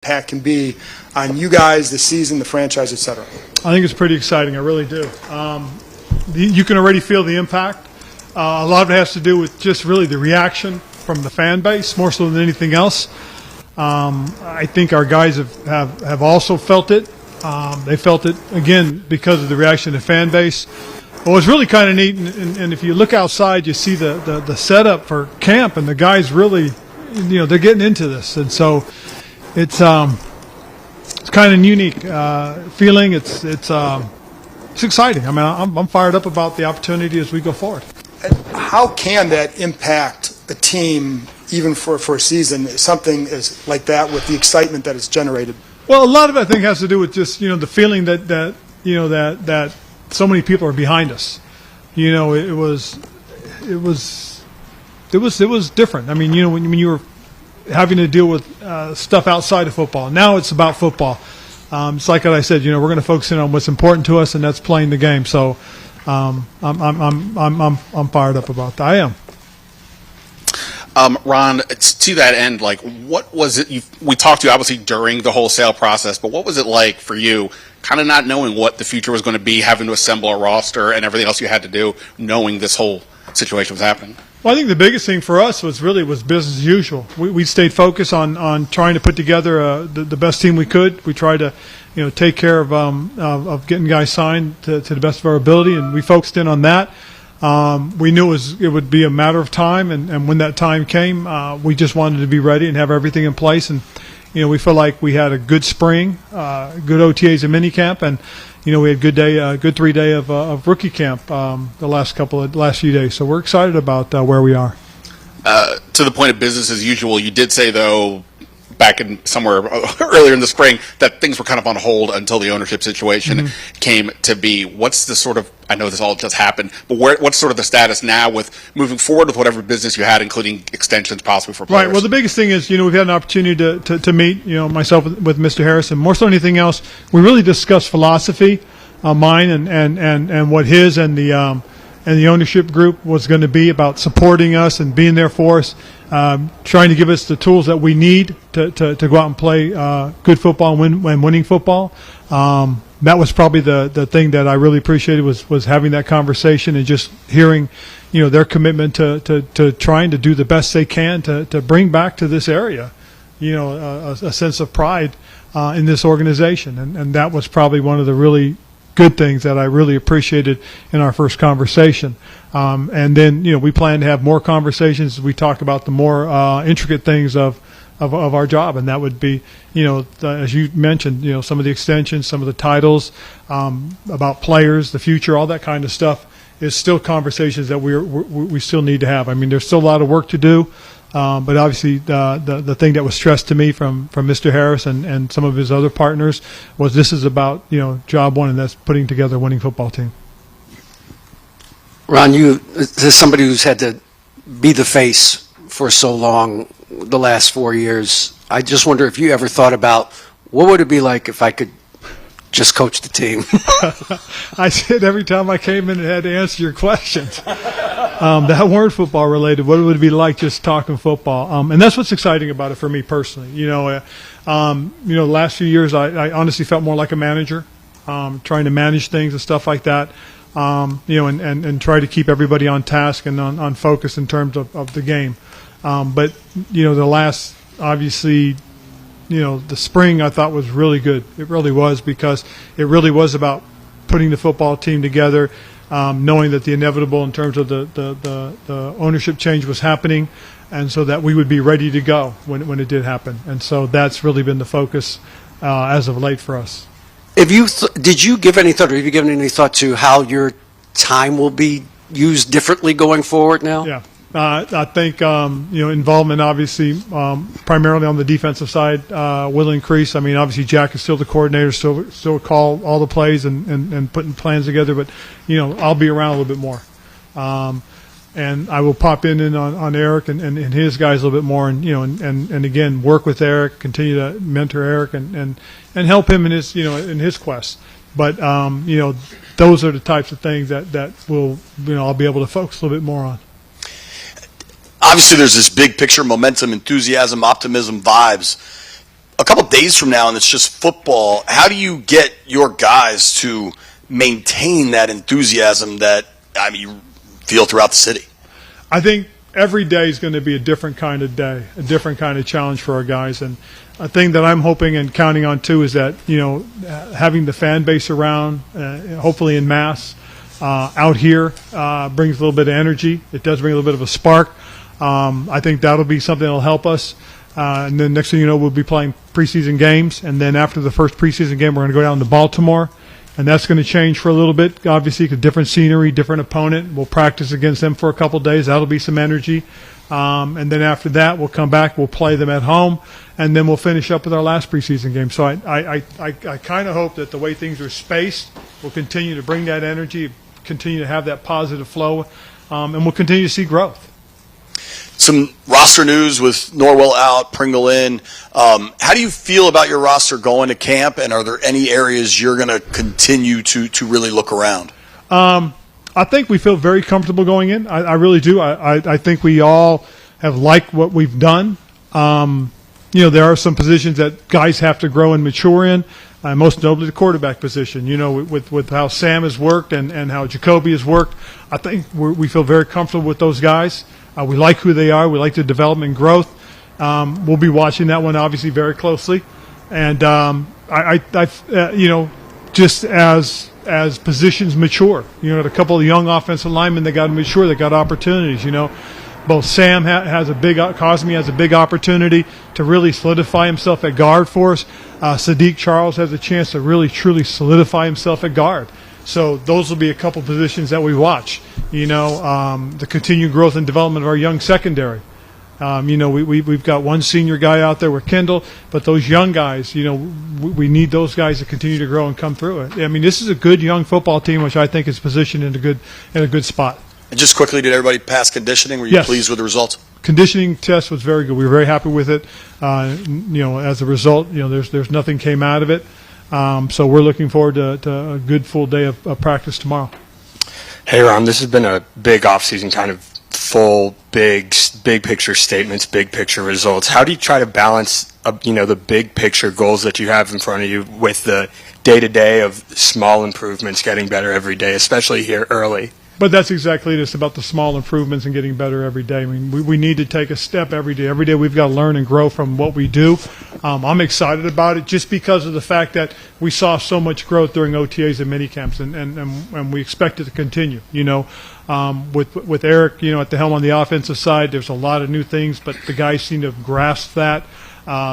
impact can be on you guys, the season, the franchise, etc.? I think it's pretty exciting. I really do. You can already feel the impact. A lot of it has to do with just really the reaction from the fan base, more so than anything else. I think our guys have also felt it. They felt it, again, because of the reaction of the fan base. Well, it's really kind of neat, and if you look outside, you see the setup for camp, and the guys really, they're getting into this. And so it's kind of a unique feeling. It's exciting. I mean, I'm fired up about the opportunity as we go forward. How can that impact a team, even for a season, something as like that, with the excitement that it's generated? Well, a lot of it, I think, has to do with just the feeling that so many people are behind us. It was different. I mean, when you were having to deal with stuff outside of football. Now it's about football. It's like what I said. We're going to focus in on what's important to us, and that's playing the game. So I'm fired up about that. I am. Ron, it's to that end, what was it? We talked to you obviously during the whole sale process, but what was it like for you, kind of not knowing what the future was going to be, having to assemble a roster and everything else you had to do, knowing this whole situation was happening? Well, I think the biggest thing for us was business as usual. We stayed focused on trying to put together the best team we could. We tried to take care of getting guys signed to the best of our ability, and we focused in on that. We knew it would be a matter of time, and when that time came, we just wanted to be ready and have everything in place. And we feel like we had a good spring, good OTAs and minicamp, and we had good 3 day of rookie camp the last few days. So we're excited about where we are. To the point of business as usual, you did say though, back in somewhere earlier in the spring, that things were kind of on hold until the ownership situation came to be. What's the sort of, I know this all just happened, but what's sort of the status now with moving forward with whatever business you had, including extensions possibly for players? Right. Well, the biggest thing is, we've had an opportunity to meet, myself with Mr. Harrison. More so than anything else, we really discussed philosophy, mine and what his and the ownership group was going to be about supporting us and being there for us. Trying to give us the tools that we need to go out and play good football and winning football. That was probably the thing that I really appreciated was having that conversation and just hearing, their commitment to trying to do the best they can to bring back to this area, a sense of pride in this organization. And that was probably one of the really good things that I really appreciated in our first conversation. And then, we plan to have more conversations as we talk about the more intricate things of our job. And that would be, as you mentioned, some of the extensions, some of the titles, about players, the future, all that kind of stuff is still conversations that we still need to have. I mean, there's still a lot of work to do. But obviously, the thing that was stressed to me from Mr. Harris and some of his other partners was this is about job one, and that's putting together a winning football team. Ron, as somebody who's had to be the face for so long, the last 4 years, I just wonder if you ever thought about what would it be like if I could just coach the team. I said every time I came in and had to answer your questions that weren't football related, what would it be like just talking football? And that's what's exciting about it for me personally. The last few years I honestly felt more like a manager, trying to manage things and stuff like that. And try to keep everybody on task and on focus in terms of the game. But the last, obviously, the spring I thought was really good. It really was, because it really was about putting the football team together, knowing that the inevitable in terms of the ownership change was happening, and so that we would be ready to go when it did happen. And so that's really been the focus as of late for us. Did you give any thought, or have you given any thought to how your time will be used differently going forward now? Yeah. I think involvement, obviously, primarily on the defensive side, will increase. I mean, obviously Jack is still the coordinator, still call all the plays and putting plans together. But I'll be around a little bit more, and I will pop in on Eric and his guys a little bit more, and again work with Eric, continue to mentor Eric and help him in his quest. But those are the types of things that will I'll be able to focus a little bit more on. Obviously, there's this big picture, momentum, enthusiasm, optimism, vibes a couple days from now and it's just football, how do you get your guys to maintain that enthusiasm that you feel throughout the city? I think every day is going to be a different kind of day, a different kind of challenge for our guys. And a thing that I'm hoping and counting on too is that, having the fan base around, hopefully in mass, out here brings a little bit of energy. It does bring a little bit of a spark. I think that'll be something that'll help us. And then next thing you know, we'll be playing preseason games. And then after the first preseason game, we're going to go down to Baltimore. And that's going to change for a little bit, obviously, because different scenery, different opponent. We'll practice against them for a couple of days. That'll be some energy. And then after that, we'll come back, we'll play them at home, and then we'll finish up with our last preseason game. So I kind of hope that the way things are spaced, we'll continue to bring that energy, continue to have that positive flow, and we'll continue to see growth. Some roster news with Norwell out, Pringle in. How do you feel about your roster going to camp, and are there any areas you're going to continue to really look around? I think we feel very comfortable going in. I really do. I think we all have liked what we've done. There are some positions that guys have to grow and mature in, most notably the quarterback position. With how Sam has worked and how Jacoby has worked, I think we feel very comfortable with those guys. We like who they are. We like the development and growth. We'll be watching that one obviously very closely. And just as positions mature, a couple of young offensive linemen that got to mature, that got opportunities. Both Sam Cosme has a big opportunity to really solidify himself at guard for us. Sadiq Charles has a chance to really truly solidify himself at guard. So those will be a couple positions that we watch. The continued growth and development of our young secondary. We've got one senior guy out there with Kendall, but those young guys, we need those guys to continue to grow and come through it. This is a good young football team, which I think is positioned in a good spot. And just quickly, did everybody pass conditioning? Were you Yes. pleased with the results? Conditioning test was very good. We were very happy with it. As a result, there's nothing came out of it. So we're looking forward to a good full day of practice tomorrow. Hey, Ron, this has been a big offseason, kind of full, big picture statements, big picture results. How do you try to balance, the big picture goals that you have in front of you with the day-to-day of small improvements, getting better every day, especially here early? But that's exactly it. It's about the small improvements and getting better every day. We need to take a step every day. Every day we've got to learn and grow from what we do. I'm excited about it just because of the fact that we saw so much growth during OTAs and minicamps, and we expect it to continue. With Eric, at the helm on the offensive side, there's a lot of new things, but the guys seem to have grasped that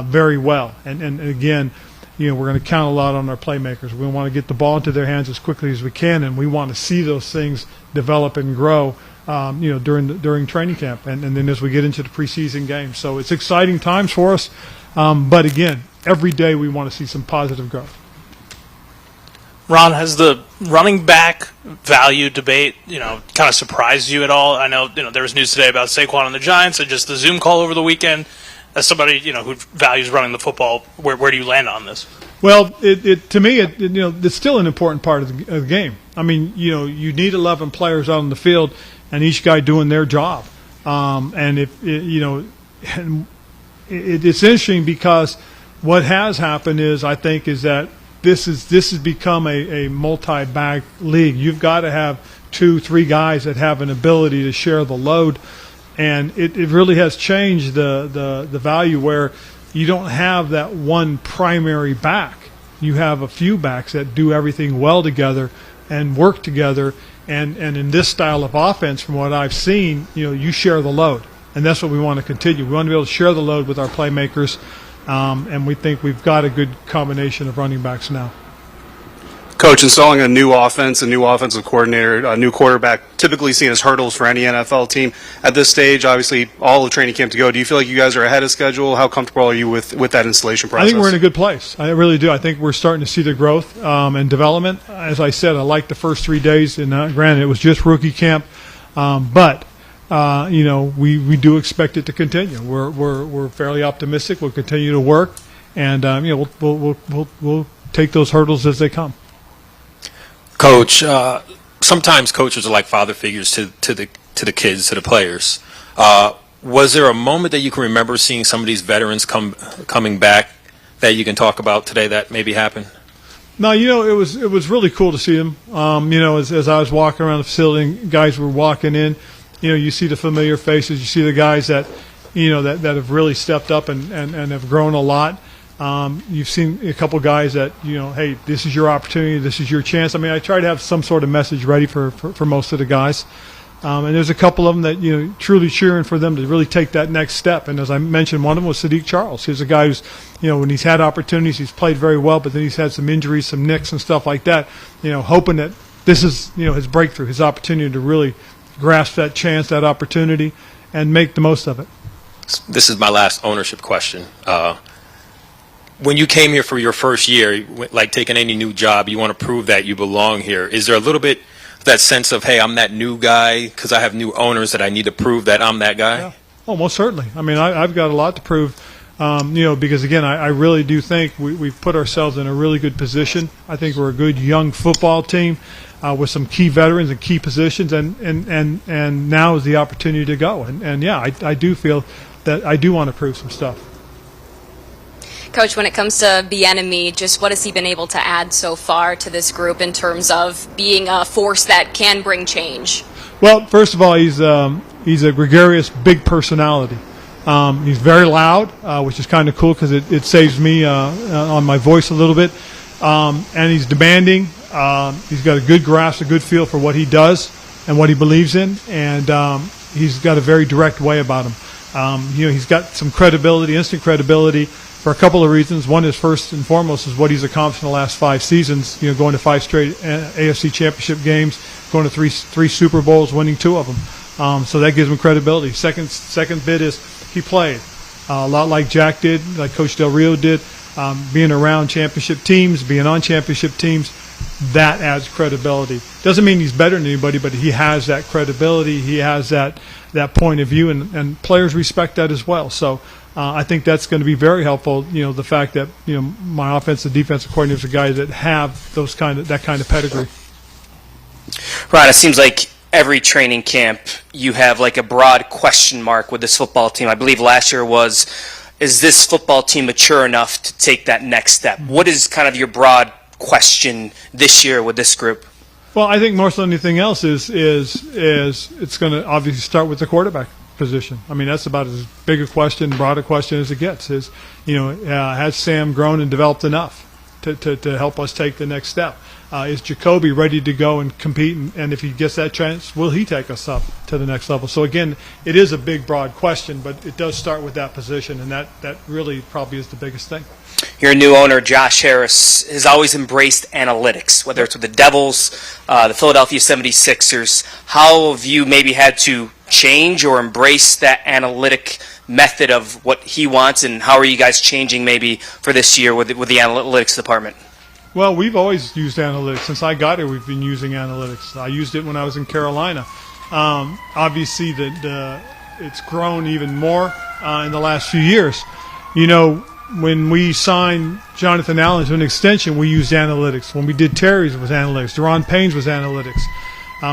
very well. And again, we're going to count a lot on our playmakers. We want to get the ball into their hands as quickly as we can, and we want to see those things develop and grow, during training camp, and then as we get into the preseason games. So it's exciting times for us, but again, every day we want to see some positive growth. Ron, has the running back value debate, kind of surprised you at all? I know, there was news today about Saquon and the Giants and just the Zoom call over the weekend. As somebody, who values running the football, where do you land on this? Well, to me, it's still an important part of the game. You need 11 players out on the field, and each guy doing their job. And it's interesting because what has happened is that this has become a multi-bag league. You've got to have 2-3 guys that have an ability to share the load. And it really has changed the value where you don't have that one primary back. You have a few backs that do everything well together and work together. And in this style of offense, from what I've seen, you share the load. And that's what we want to continue. We want to be able to share the load with our playmakers. And we think we've got a good combination of running backs now. Coach, installing a new offense, a new offensive coordinator, a new quarterback, typically seen as hurdles for any NFL team. At this stage, obviously, all of training camp to go. Do you feel like you guys are ahead of schedule? How comfortable are you with that installation process? I think we're in a good place. I really do. I think we're starting to see the growth and development. As I said, I liked the first 3 days, and granted, it was just rookie camp. But we do expect it to continue. We're fairly optimistic. We'll continue to work, and we'll take those hurdles as they come. Coach, sometimes coaches are like father figures to the kids, to the players. Was there a moment that you can remember seeing some of these veterans coming back that you can talk about today that maybe happened? No, it was really cool to see him. As I was walking around the facility, and guys were walking in. You see the familiar faces. You see the guys that that have really stepped up and have grown a lot. You've seen a couple guys that hey, this is your opportunity. This is your chance. I mean, I try to have some sort of message ready for most of the guys. And there's a couple of them that truly cheering for them to really take that next step. And as I mentioned, one of them was Sadiq Charles. He's a guy who's when he's had opportunities, he's played very well, but then he's had some injuries, some nicks and stuff like that. Hoping that this is his breakthrough, his opportunity to really grasp that chance, that opportunity, and make the most of it. This is my last ownership question. When you came here for your first year, like taking any new job, you want to prove that you belong here. Is there a little bit that sense of, hey, I'm that new guy because I have new owners that I need to prove that I'm that guy? Yeah. Oh, most certainly. I mean, I've got a lot to prove, because, again, I really do think we've put ourselves in a really good position. I think we're a good young football team with some key veterans and key positions, and now is the opportunity to go. And I do feel that I do want to prove some stuff. Coach, when it comes to Bieniemy, just what has he been able to add so far to this group in terms of being a force that can bring change? Well, first of all, he's a gregarious, big personality. He's very loud, which is kind of cool because it saves me on my voice a little bit. And he's demanding. He's got a good grasp, a good feel for what he does and what he believes in, and he's got a very direct way about him. He's got some credibility, instant credibility, for a couple of reasons. One is, first and foremost, is what he's accomplished in the last 5 seasons. Going to 5 straight AFC Championship games, going to three Super Bowls, winning 2 of them. So that gives him credibility. Second bit is he played a lot like Jack did, like Coach Del Rio did, being around championship teams, being on championship teams. That adds credibility. Doesn't mean he's better than anybody, but he has that credibility. He has that point of view, and players respect that as well. So I think that's going to be very helpful. The fact that my offensive, defensive coordinators are guys that have that kind of pedigree. Ron, it seems like every training camp you have like a broad question mark with this football team. I believe last year was, is this football team mature enough to take that next step? What is kind of your broad question this year with this group? Well, I think more so than anything else is it's going to obviously start with the quarterback position. I mean, that's about as big a question, broad a question as it gets. Has Sam grown and developed enough to help us take the next step? Is Jacoby ready to go and compete? And if he gets that chance, will he take us up to the next level? So again, it is a big, broad question, but it does start with that position, and that really probably is the biggest thing. Your new owner, Josh Harris, has always embraced analytics, whether it's with the Devils, the Philadelphia 76ers. How have you maybe had to change or embrace that analytic method of what he wants, and how are you guys changing maybe for this year with the analytics department? Well, we've always used analytics. Since I got here, we've been using analytics. I used it when I was in Carolina. Obviously, it's grown even more in the last few years. When we signed Jonathan Allen to an extension, we used analytics. When we did Terry's, it was analytics. Deron Payne's was analytics.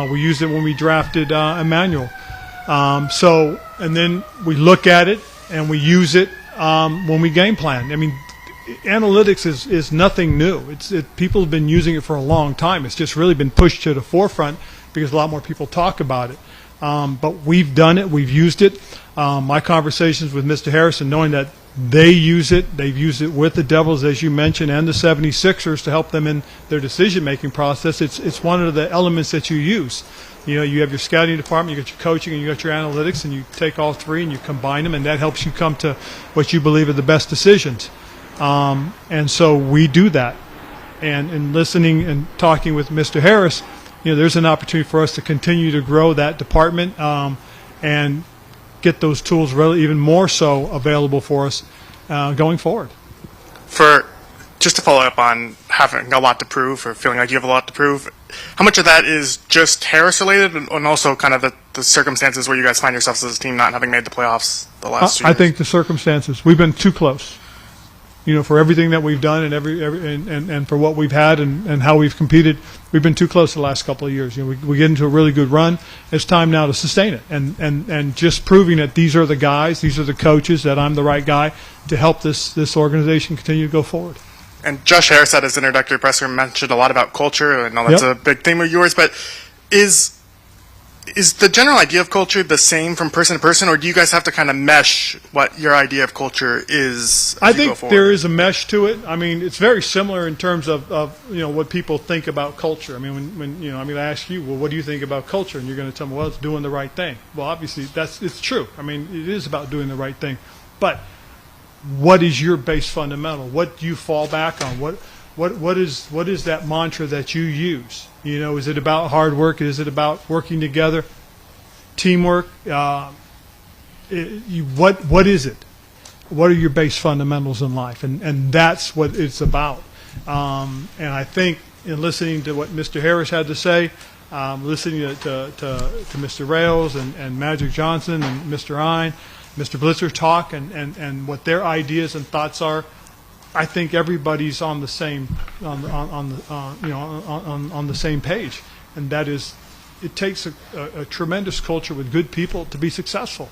We used it when we drafted Emmanuel. And then we look at it and we use it when we game plan. I mean, analytics is nothing new. People have been using it for a long time. It's just really been pushed to the forefront because a lot more people talk about it. But we've done it. We've used it. My conversations with Mr. Harrison, knowing that they use it, they've used it with the Devils, as you mentioned, and the 76ers to help them in their decision-making process. It's one of the elements that you use. You have your scouting department, you got your coaching, and you got your analytics, and you take all three and you combine them, and that helps you come to what you believe are the best decisions. And so we do that. And in listening and talking with Mr. Harris, there's an opportunity for us to continue to grow that department and get those tools really even more so available for us going forward. Just to follow up on having a lot to prove or feeling like you have a lot to prove, how much of that is just Harris related and also kind of the circumstances where you guys find yourselves as a team not having made the playoffs the last 2 years? I think the circumstances. We've been too close. for everything that we've done and and for what we've had and how we've competed. We've been too close the last couple of years. We get into a really good run. It's time now to sustain it and just proving that these are the guys, these are the coaches, that I'm the right guy to help this organization continue to go forward. And Josh Harris at his introductory presser mentioned a lot about culture. I know that's a big theme of yours, but is the general idea of culture the same from person to person, or do you guys have to kind of mesh what your idea of culture is? I think there is a mesh to it. I mean, it's very similar in terms of what people think about culture. I mean, when I ask you, well, what do you think about culture? And you're going to tell me, well, it's doing the right thing. Well, obviously it's true. I mean, it is about doing the right thing. But what is your base fundamental? What do you fall back on? What is that mantra that you use? Is it about hard work? Is it about working together, teamwork? What is it? What are your base fundamentals in life? And that's what it's about. And I think in listening to what Mr. Harris had to say, listening to Mr. Rails and Magic Johnson and Mr. Ein, Mr. Blitzer talk and what their ideas and thoughts are, I think everybody's on the same on the same page, and that is, it takes a tremendous culture with good people to be successful,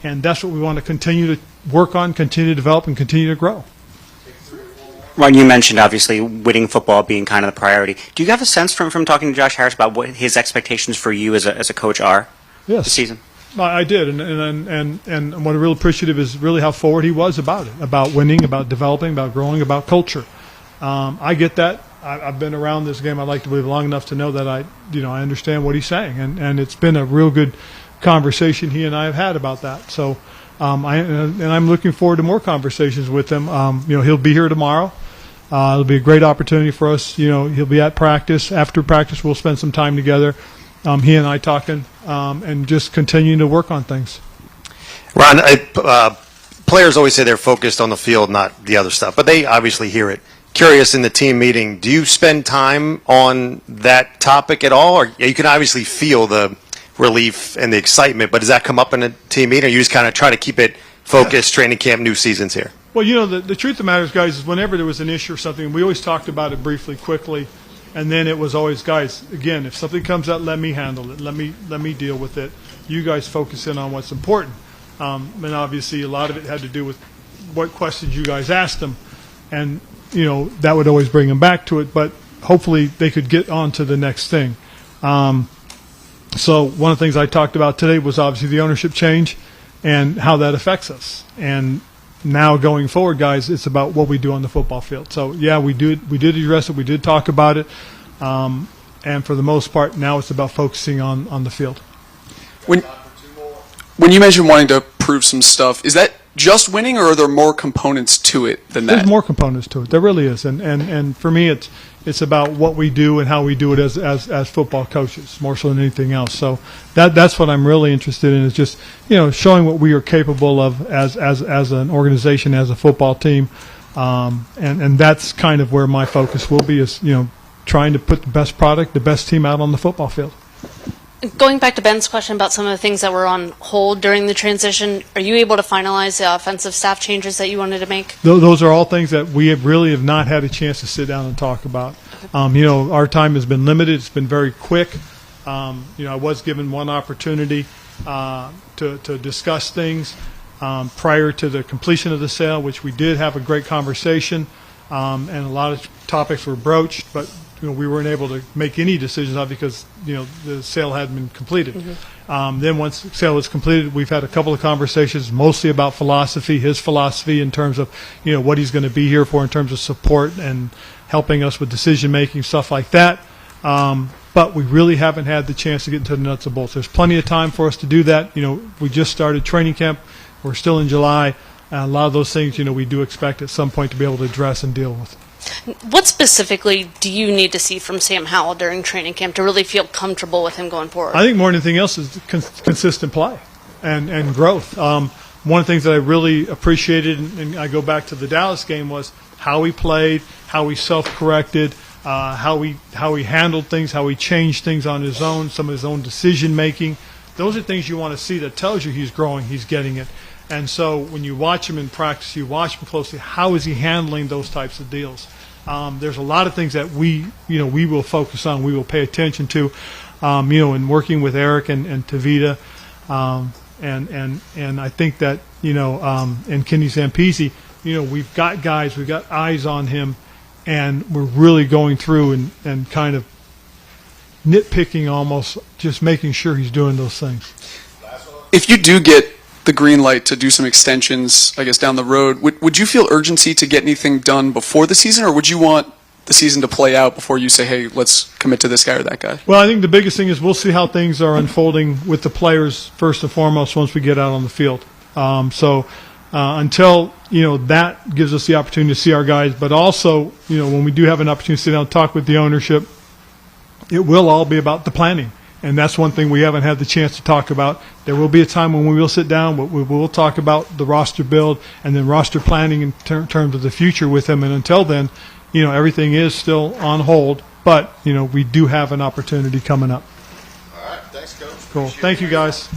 and that's what we want to continue to work on, continue to develop, and continue to grow. Ron, you mentioned obviously winning football being kind of the priority. Do you have a sense from talking to Josh Harris about what his expectations for you as a coach are this season? I did, and what I'm real appreciative is really how forward he was about it, about winning, about developing, about growing, about culture. I get that. I've been around this game, I like to believe, long enough to know that I understand what he's saying, and it's been a real good conversation he and I have had about that. So I'm looking forward to more conversations with him. He'll be here tomorrow. It'll be a great opportunity for us. He'll be at practice. After practice, we'll spend some time together. He and I talking and just continuing to work on things. Ron, players always say they're focused on the field, not the other stuff, but they obviously hear it. Curious, in the team meeting, do you spend time on that topic at all? Or you can obviously feel the relief and the excitement, but does that come up in a team meeting, or you just kind of try to keep it focused, training camp, new season's here? Well, the truth of the matter is, guys, is whenever there was an issue or something, we always talked about it briefly, quickly. And then it was always, guys, again, if something comes up, let me handle it. Let me deal with it. You guys focus in on what's important. And obviously a lot of it had to do with what questions you guys asked them. And, that would always bring them back to it. But hopefully they could get on to the next thing. So one of the things I talked about today was obviously the ownership change and how that affects us. And now going forward, guys, it's about what we do on the football field. So, yeah, we did address it. We did talk about it. And for the most part, now it's about focusing on the field. When you mentioned wanting to prove some stuff, is that just winning, or are there more components to it than that? There's more components to it. There really is. And for me, it's about what we do and how we do it as football coaches, more so than anything else. So that's what I'm really interested in, is just showing what we are capable of as an organization, as a football team, and that's kind of where my focus will be, is trying to put the best product, the best team out on the football field. Going back to Ben's question about some of the things that were on hold during the transition, are you able to finalize the offensive staff changes that you wanted to make? Those are all things that we really have not had a chance to sit down and talk about. Our time has been limited. It's been very quick. I was given one opportunity to discuss things prior to the completion of the sale, which we did have a great conversation, and a lot of topics were broached, but we weren't able to make any decisions on, because the sale hadn't been completed. Mm-hmm. Then once the sale was completed, we've had a couple of conversations, mostly about philosophy, his philosophy in terms of what he's going to be here for in terms of support and helping us with decision making, stuff like that. But we really haven't had the chance to get into the nuts and bolts. There's plenty of time for us to do that. We just started training camp. We're still in July. A lot of those things, we do expect at some point to be able to address and deal with. What specifically do you need to see from Sam Howell during training camp to really feel comfortable with him going forward? I think more than anything else is consistent play and growth. One of the things that I really appreciated, and I go back to the Dallas game, was how he played, how he self-corrected, how he handled things, how he changed things on his own, some of his own decision-making. Those are things you want to see that tells you he's growing, he's getting it. And so when you watch him in practice, you watch him closely, how is he handling those types of deals? There's a lot of things that we will focus on, we will pay attention to, in working with Eric and Tavita, and I think that, and Kenny Zampese, we've got guys, we've got eyes on him, and we're really going through and kind of nitpicking almost, just making sure he's doing those things. If you do get the green light to do some extensions, I guess, down the road, would you feel urgency to get anything done before the season, or would you want the season to play out before you say, hey, let's commit to this guy or that guy? Well, I think the biggest thing is we'll see how things are unfolding with the players first and foremost once we get out on the field. Until, that gives us the opportunity to see our guys, but also, when we do have an opportunity to sit down and talk with the ownership, it will all be about the planning. And that's one thing we haven't had the chance to talk about. There will be a time when we will sit down, but we will talk about the roster build and then roster planning in terms of the future with him. And until then, everything is still on hold. But, we do have an opportunity coming up. All right. Thanks, Coach. Cool. Thank you, guys.